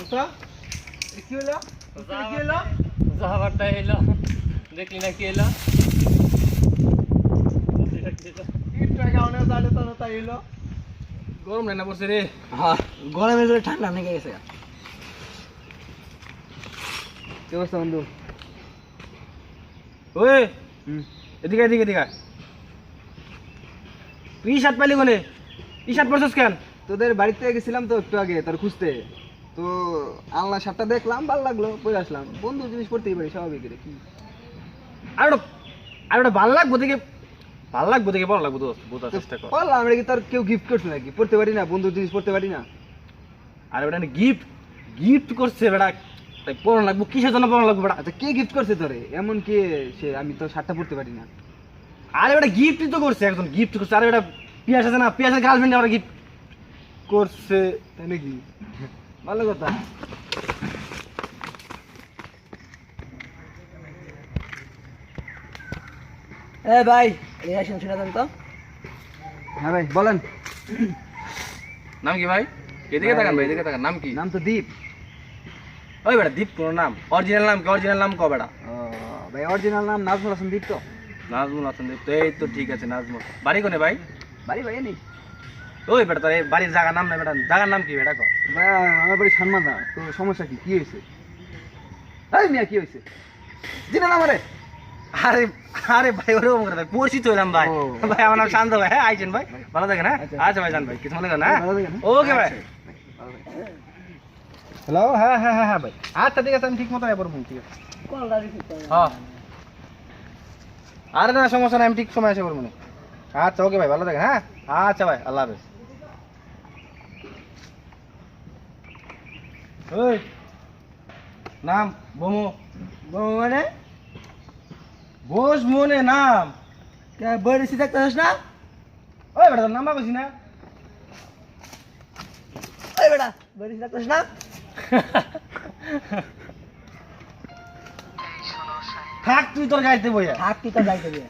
তো কি হলো কি হলো জাহাবারটা এলো দেখলি না কি এলো গরম রান্না করছে রে হ্যাঁ গরমে জোরে ঠান্ডা লেগে গেছে কি অবস্থা বন্ধু ওই এদিকে এদিকে এদিকে তুই শার্ট পাইলি কোনে টি শার্ট পরছিস কেন তোদের বাড়িতে গেছিলাম তো একটু আগে তোর খুঁজতে তো আল্লাহ শার্টটা দেখলাম ভালো লাগলো পরে আসলাম বন্ধু জিনিস পড়তেই পারি স্বাভাবিক রে কি আর ওটা ভালো লাগবো দেখে ভালো লাগবো দোস্ত বোঝার চেষ্টা কর বললাম আমরা কি তোর কেউ গিফট করছে নাকি পড়তে পারি না বন্ধুর জিনিস পড়তে পারি না আর ওটা গিফট করছে বেটা তাই পড়ানো লাগবো কিসের জন্য পড়ানো লাগবো বেটা আচ্ছা কে গিফট করছে তোরে এমন কি সে আমি তো শার্টটা পড়তে পারি না আরে বেটা গিফটই তো করছে একজন গিফট করছে আরে বেটা পিয়াস আছে না পিয়াসের গার্লফ্রেন্ড আমরা গিফট করছে তাই নাকি ভালো কথা এ ভাই এই আসেন শুনে দেন তো হ্যাঁ ভাই বলেন নাম কি ভাই এদিকে তাকান ভাই এদিকে তাকান নাম কি নাম তো দীপ ওই বেটা দীপ কোন নাম অরিজিনাল নাম ক বেটা ও ভাই অরিজিনাল নাম নাজমুল হাসান দীপ তো নাজমুল হাসান দীপ তো এই তো ঠিক আছে নাজমুল বাড়ি কোনে ভাই বাড়ি ভাই নেই ওই বেটা তোর এই বাড়ির জায়গার নাম নাই বেটা জায়গার নাম কি বেটা ক ভাই আমার বাড়ি সানমাদা তো সমস্যা কি কি হয়েছে এই মিয়া কি হয়েছে জিনা নাম রে আরে আরে ভাই ওরকম করে ভাই পরিচিত হইলাম ভাই ও। ভাই আমার নাম শান্ত ভাই হ্যাঁ আইছেন ভাই ভালো থাকেন হ্যাঁ আচ্ছা। আচ্ছা ভাই জান ভাই কিছু মনে করেন হ্যাঁ ভালো থাকেন, হ্যাঁ? ওকে ভাই আচ্ছা। হ্যালো হ্যাঁ হ্যাঁ হ্যাঁ হ্যাঁ ভাই আচ্ছা ঠিক আছে আমি ঠিক মতো এবার বলছি ঠিক আছে হ্যাঁ আরে না সমস্যা নাই আমি ঠিক সময় এসে করবো না আচ্ছা ওকে ভাই ভালো থাকেন হ্যাঁ আচ্ছা ভাই আল্লাহ হাফেজ ওই নাম বোমো মানে বোস মনে নাম বই রেসি দেখতেছিস না ওই বেটা তোর নাম পাবছি না ওই বেটা বই রেসি দেখতেছিস না থাক তুই তোর গাইতে বইয়া থাক তুই তো যাইতে দিয়ে